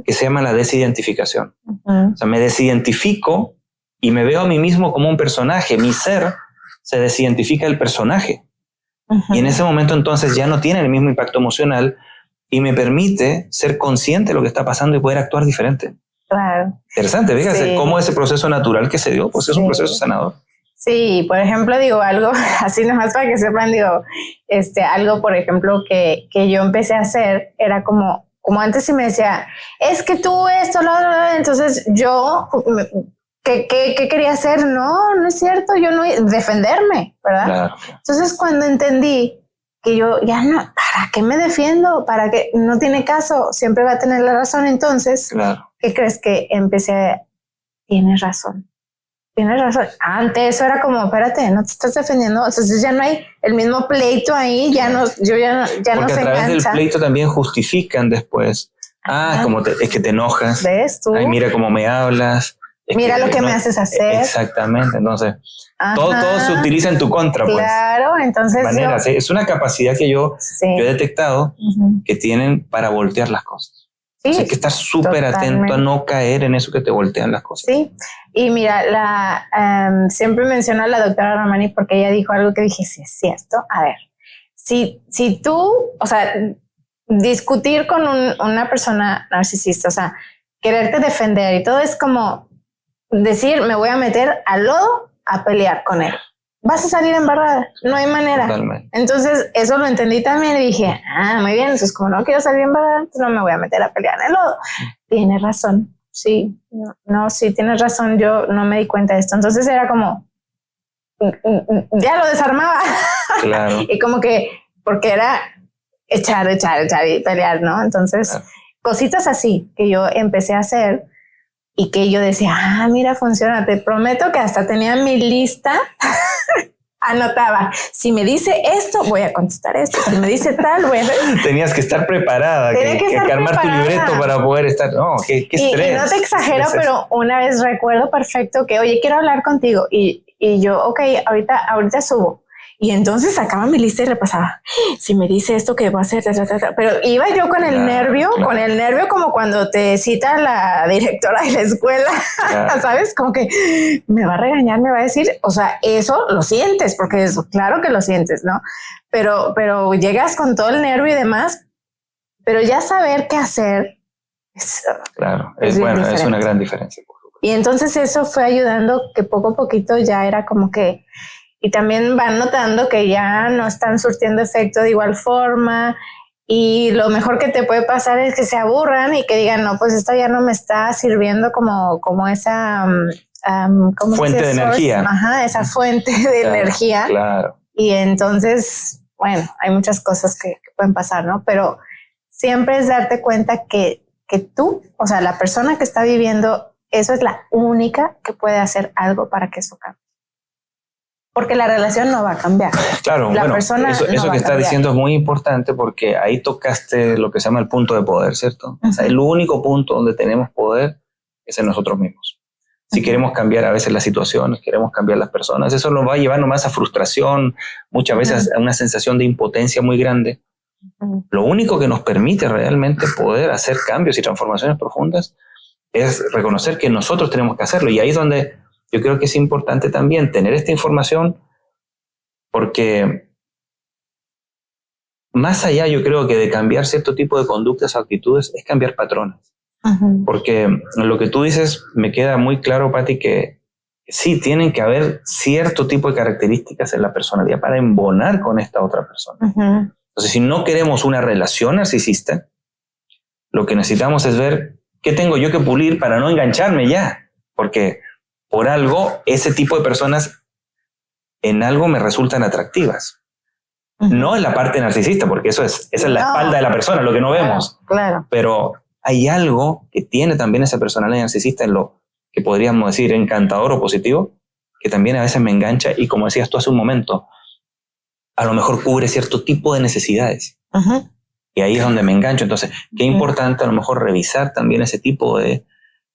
que se llama la desidentificación. O sea, me desidentifico y me veo a mí mismo como un personaje. Mi ser se desidentifica del personaje. Y en ese momento entonces ya no tiene el mismo impacto emocional y me permite ser consciente de lo que está pasando y poder actuar diferente. Claro. Interesante, fíjate cómo ese proceso natural que se dio, pues es un proceso sanador. Sí, por ejemplo, digo algo, así nomás para que sepan, digo, algo, por ejemplo, que yo empecé a hacer, era como antes si me decía, es que tú esto, lo otro, entonces yo ¿qué quería hacer? No es cierto, yo no, defenderme, ¿verdad? Claro. Entonces cuando entendí que yo ya no, ¿para qué me defiendo? ¿Para qué? No tiene caso, siempre va a tener la razón. Entonces, claro. ¿qué crees? Que empecé, tienes razón. Antes eso era como, espérate, no te estás defendiendo. Entonces ya no hay el mismo pleito ahí, ya no, yo ya no Porque se a través engancha. del pleito también justifican después. Es que te enojas. ¿Ves tú? Ay, mira cómo me hablas. Mira lo que me haces hacer. Exactamente, entonces todo se utiliza en tu contra. Claro, pues. entonces es una capacidad que yo he detectado que tienen para voltear las cosas. Sí, hay que estar súper atento a no caer en eso que te voltean las cosas. Sí, y mira, siempre menciono a la doctora Ramani porque ella dijo algo que dije, sí, es cierto. A ver, si tú, o sea, discutir con una persona narcisista, o sea, quererte defender y todo es como decir, me voy a meter al lodo a pelear con él. Vas a salir embarrada, no hay manera. Totalmente. Entonces, eso lo entendí también y dije, muy bien, entonces como no quiero salir embarrada, entonces no me voy a meter a pelear en el lodo. Tienes razón, sí, sí, tienes razón, yo no me di cuenta de esto. Entonces era como, ya lo desarmaba. Claro. Y como que, porque era echar y pelear, ¿no? Entonces, cositas así que yo empecé a hacer y que yo decía, mira, funciona. Te prometo que hasta tenía mi lista, anotaba, si me dice esto, voy a contestar esto, si me dice tal, voy a hacer... Tenías que estar preparada, que armar tu libreto para poder estar, qué estrés. Y no te exagero, pero una vez recuerdo perfecto que, oye, quiero hablar contigo, y yo, ok, ahorita subo. Y entonces sacaba mi lista y repasaba. Si me dice esto que va a hacer, pero iba yo con el nervio, como cuando te cita la directora de la escuela, ¿sabes? Como que me va a regañar, me va a decir, o sea, eso lo sientes, porque eso, claro que lo sientes, ¿no? Pero llegas con todo el nervio y demás, pero ya saber qué hacer. Es una gran diferencia. Y entonces eso fue ayudando que poco a poquito ya era como que, y también van notando que ya no están surtiendo efecto de igual forma, y lo mejor que te puede pasar es que se aburran y que digan, no, pues esto ya no me está sirviendo como esa fuente de energía. Esa fuente de energía. Claro. Y entonces, bueno, hay muchas cosas que pueden pasar, ¿no? Pero siempre es darte cuenta que tú, o sea, la persona que está viviendo eso es la única que puede hacer algo para que eso cambie. Porque la relación no va a cambiar. Claro, eso que estás diciendo es muy importante porque ahí tocaste lo que se llama el punto de poder, ¿cierto? O sea, el único punto donde tenemos poder es en nosotros mismos. Si queremos cambiar a veces las situaciones, queremos cambiar las personas, eso nos va a llevar nomás a frustración, muchas veces a una sensación de impotencia muy grande. Lo único que nos permite realmente poder hacer cambios y transformaciones profundas es reconocer que nosotros tenemos que hacerlo. Y ahí es donde yo creo que es importante también tener esta información, porque más allá yo creo que de cambiar cierto tipo de conductas o actitudes es cambiar patrones. Porque lo que tú dices me queda muy claro, Pati, que sí tienen que haber cierto tipo de características en la personalidad para embonar con esta otra persona. Entonces, si no queremos una relación narcisista, lo que necesitamos es ver qué tengo yo que pulir para no engancharme ya, porque por algo ese tipo de personas en algo me resultan atractivas. No en la parte narcisista, porque esa es la espalda de la persona, lo que no vemos. Claro. Pero hay algo que tiene también esa personalidad narcisista en lo que podríamos decir encantador o positivo, que también a veces me engancha y, como decías tú hace un momento, a lo mejor cubre cierto tipo de necesidades. Y ahí es donde me engancho. Entonces, qué importante a lo mejor revisar también ese tipo de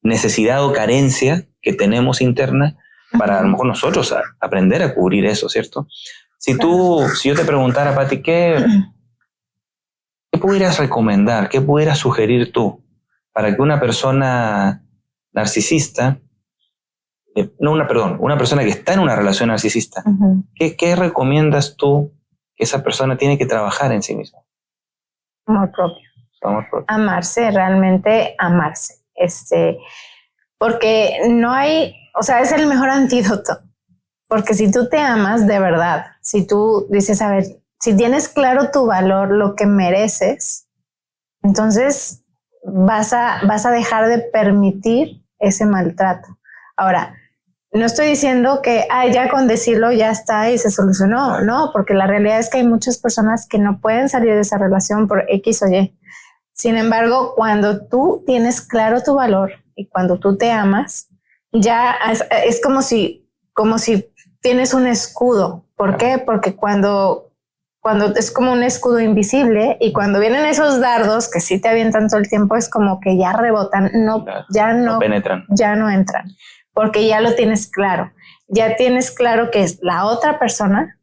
necesidad o carencia que tenemos interna para a lo mejor nosotros aprender a cubrir eso, ¿cierto? Si yo te preguntara, Pati, ¿qué pudieras recomendar, qué pudieras sugerir tú para que una persona narcisista, una persona que está en una relación narcisista, ¿qué recomiendas tú que esa persona tiene que trabajar en sí misma? Amor propio. Amarse, realmente amarse. Porque no hay, o sea, es el mejor antídoto. Porque si tú te amas de verdad, si tú dices, a ver, si tienes claro tu valor, lo que mereces, entonces vas a dejar de permitir ese maltrato. Ahora, no estoy diciendo que ya con decirlo ya está y se solucionó, no, porque la realidad es que hay muchas personas que no pueden salir de esa relación por X o Y. Sin embargo, cuando tú tienes claro tu valor y cuando tú te amas, ya es como si tienes un escudo. ¿Por qué? Porque cuando es como un escudo invisible y cuando vienen esos dardos que sí te avientan todo el tiempo, es como que ya rebotan, no penetran. Ya no entran. Porque ya lo tienes claro. Ya tienes claro que es la otra persona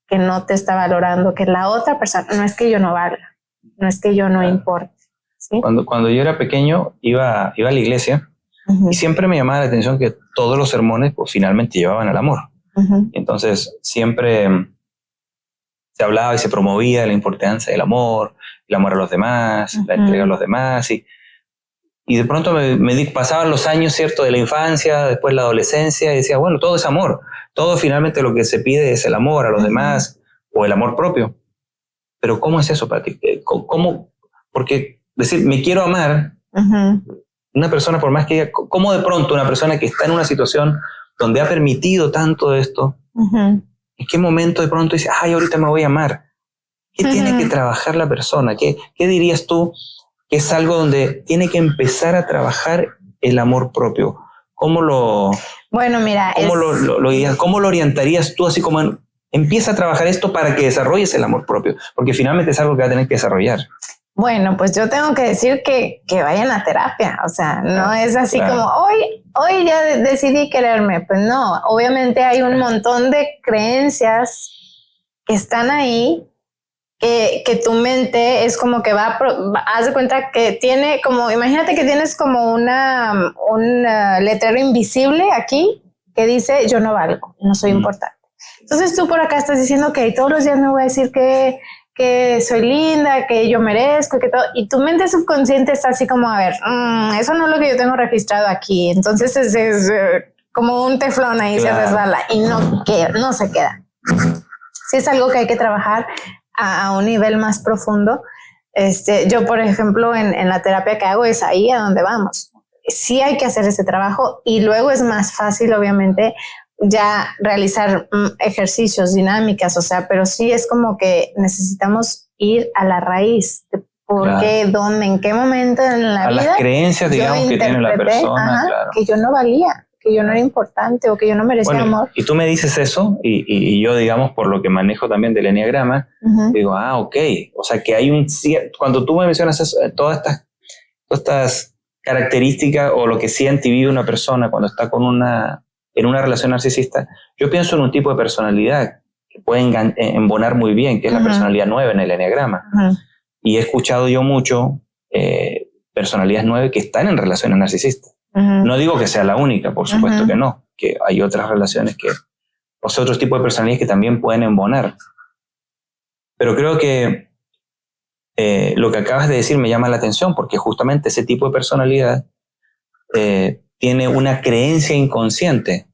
que no te está valorando, que la otra persona, no es que yo no valga, no es que yo no importe. ¿Sí? Cuando yo era pequeño iba a la iglesia y siempre me llamaba la atención que todos los sermones pues, finalmente llevaban al amor. Entonces siempre se hablaba y se promovía la importancia del amor, el amor a los demás, la entrega a los demás y de pronto pasaban los años, ¿cierto?, de la infancia, después la adolescencia, y decía, bueno, todo es amor. Todo finalmente lo que se pide es el amor a los demás o el amor propio. Pero ¿cómo es eso para ti? ¿Cómo? Porque decir, me quiero amar, una persona, por más que diga, ¿cómo de pronto una persona que está en una situación donde ha permitido tanto esto, en qué momento de pronto dice, ahorita me voy a amar? ¿Qué tiene que trabajar la persona? ¿Qué dirías tú? Que es algo donde tiene que empezar a trabajar el amor propio. ¿Cómo lo orientarías tú así como empieza a trabajar esto para que desarrolles el amor propio? Porque finalmente es algo que va a tener que desarrollar. Bueno, pues yo tengo que decir que vayan a terapia. O sea, no es así como hoy ya decidí quererme. Pues no, obviamente hay un montón de creencias que están ahí que tu mente es como que haz de cuenta que tiene como, imagínate que tienes como un letrero invisible aquí que dice yo no valgo, no soy importante. Entonces tú por acá estás diciendo que todos los días me voy a decir que soy linda, que yo merezco, que todo, y tu mente subconsciente está así como, a ver, eso no es lo que yo tengo registrado aquí. Entonces es como un teflón ahí, se resbala y no se queda. Sí es algo que hay que trabajar a un nivel más profundo. Yo, por ejemplo, en la terapia que hago es ahí a donde vamos. Sí hay que hacer ese trabajo y luego es más fácil, obviamente, ya realizar ejercicios, dinámicas, o sea, pero sí es como que necesitamos ir a la raíz de por qué, dónde, en qué momento en la vida. A las creencias, digamos, que tiene la persona. Que yo no valía, que yo no era importante o que yo no merecía amor. Y tú me dices eso y yo, digamos, por lo que manejo también del enneagrama, digo, ok, o sea que hay cuando tú me mencionas eso, todas estas características o lo que siente y vive una persona cuando está en una relación narcisista, yo pienso en un tipo de personalidad que puede embonar muy bien, que es la personalidad 9 en el enneagrama. Y he escuchado yo mucho personalidades 9 que están en relaciones narcisistas. No digo que sea la única, por supuesto que no, que hay otras relaciones otros tipos de personalidades que también pueden embonar. Pero creo que lo que acabas de decir me llama la atención porque justamente ese tipo de personalidad tiene una creencia inconsciente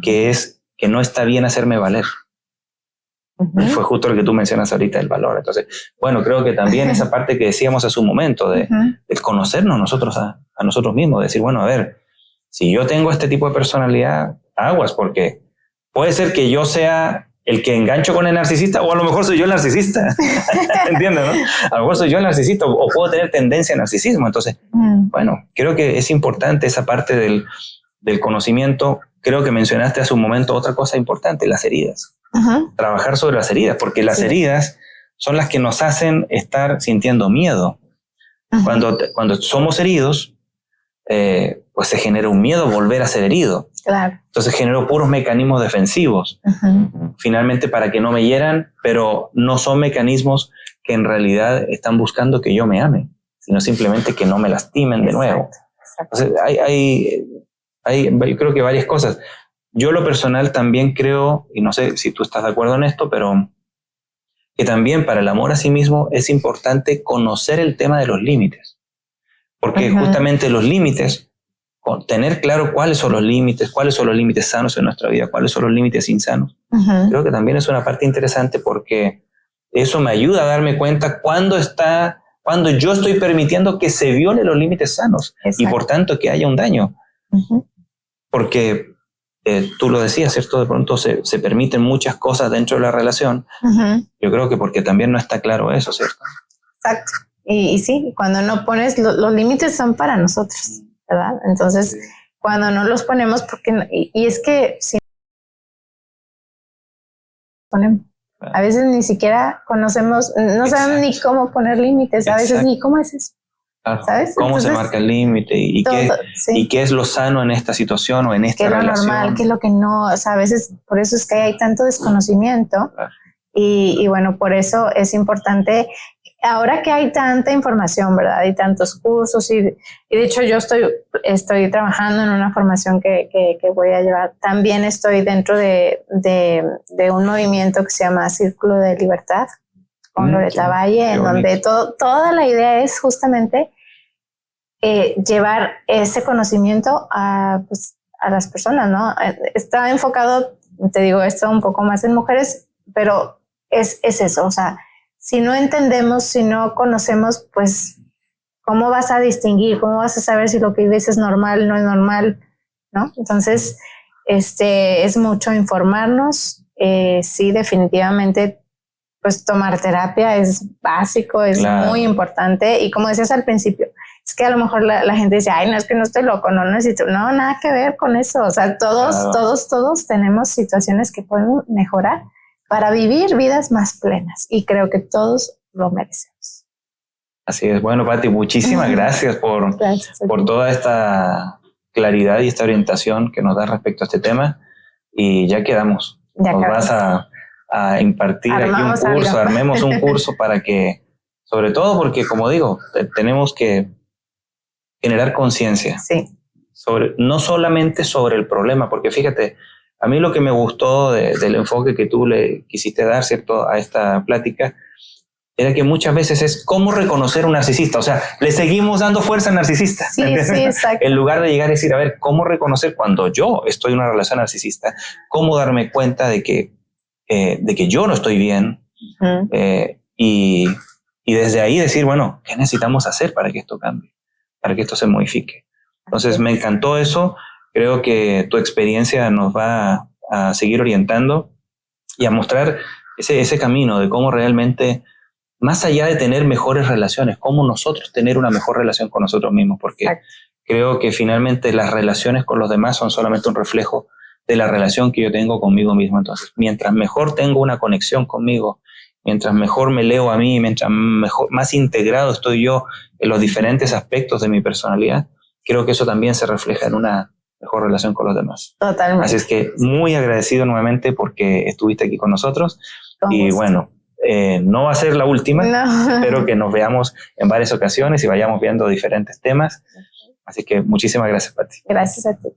que es que no está bien hacerme valer. Fue justo lo que tú mencionas ahorita, el valor. Entonces, bueno, creo que también esa parte que decíamos hace un momento de conocernos nosotros a nosotros mismos, de decir, bueno, a ver, si yo tengo este tipo de personalidad, aguas, porque puede ser que yo sea el que engancho con el narcisista o a lo mejor soy yo el narcisista. ¿Entiendes, no? A lo mejor soy yo el narcisista o puedo tener tendencia a narcisismo. Entonces, bueno, creo que es importante esa parte del conocimiento. Creo que mencionaste hace un momento otra cosa importante, las heridas. Trabajar sobre las heridas, porque las heridas son las que nos hacen estar sintiendo miedo. Cuando somos heridos, pues se genera un miedo a volver a ser herido. Claro. Entonces genero puros mecanismos defensivos, finalmente para que no me hieran, pero no son mecanismos que en realidad están buscando que yo me ame, sino simplemente que no me lastimen de nuevo. Entonces yo creo que varias cosas. Yo lo personal también creo, y no sé si tú estás de acuerdo en esto, pero que también para el amor a sí mismo es importante conocer el tema de los límites. Porque justamente los límites, tener claro cuáles son los límites sanos en nuestra vida, cuáles son los límites insanos, creo que también es una parte interesante porque eso me ayuda a darme cuenta cuando yo estoy permitiendo que se violen los límites sanos y por tanto que haya un daño. porque tú lo decías, ¿cierto? De pronto se permiten muchas cosas dentro de la relación. Yo creo que porque también no está claro eso, ¿cierto? Exacto. Y sí, cuando no pones, los límites son para nosotros, ¿verdad? Entonces, sí, cuando no los ponemos, porque y es que si ponemos, a veces ni siquiera conocemos, no sabemos ni cómo poner límites, a veces ni cómo es eso. Claro. ¿Sabes? ¿Cómo entonces, se marca el límite y qué es lo sano en esta situación o en esta relación? ¿Qué es lo normal? ¿Qué es lo que no? O sea, a veces por eso es que hay tanto desconocimiento. Claro. Y bueno, por eso es importante, ahora que hay tanta información, ¿verdad? Hay tantos cursos y de hecho yo estoy trabajando en una formación que voy a llevar. También estoy dentro de un movimiento que se llama Círculo de Libertad con Loretta Valle, en donde toda la idea es justamente llevar ese conocimiento a las personas, ¿no? Está enfocado, te digo, esto un poco más en mujeres, pero es eso, o sea, si no entendemos, si no conocemos, pues, ¿cómo vas a distinguir? ¿Cómo vas a saber si lo que vives es normal, no es normal? ¿No? Entonces, es mucho informarnos, sí, definitivamente, pues tomar terapia es básico, es muy importante. Y como decías al principio, es que a lo mejor la gente dice, ay, no, es que no estoy loco, no necesito. No, nada que ver con eso. O sea, todos tenemos situaciones que podemos mejorar para vivir vidas más plenas. Y creo que todos lo merecemos. Así es. Bueno, Pati, muchísimas gracias por toda esta claridad y esta orientación que nos da respecto a este tema. Y ya quedamos. Nos vas a impartir aquí un curso, armemos un curso para que, sobre todo porque, como digo, tenemos que generar conciencia. Sí. No solamente sobre el problema, porque fíjate, a mí lo que me gustó del enfoque que tú le quisiste dar, ¿cierto?, a esta plática, era que muchas veces es cómo reconocer un narcisista. O sea, le seguimos dando fuerza al narcisista. Sí, sí, exacto. En lugar de llegar a decir, a ver, ¿cómo reconocer cuando yo estoy en una relación narcisista? ¿Cómo darme cuenta de que yo no estoy bien? Y desde ahí decir, bueno, ¿qué necesitamos hacer para que esto cambie? Para que esto se modifique. Entonces, me encantó eso. Creo que tu experiencia nos va a seguir orientando y a mostrar ese camino de cómo realmente, más allá de tener mejores relaciones, cómo nosotros tener una mejor relación con nosotros mismos, porque creo que finalmente las relaciones con los demás son solamente un reflejo de la relación que yo tengo conmigo mismo. Entonces, mientras mejor tengo una conexión conmigo, mientras mejor me leo a mí, mientras más integrado estoy yo en los diferentes aspectos de mi personalidad, creo que eso también se refleja en una mejor relación con los demás. Totalmente. Así es que muy agradecido nuevamente porque estuviste aquí con nosotros. Y bueno, no va a ser la última. No. Espero que nos veamos en varias ocasiones y vayamos viendo diferentes temas. Así que muchísimas gracias, Pati. Gracias a ti.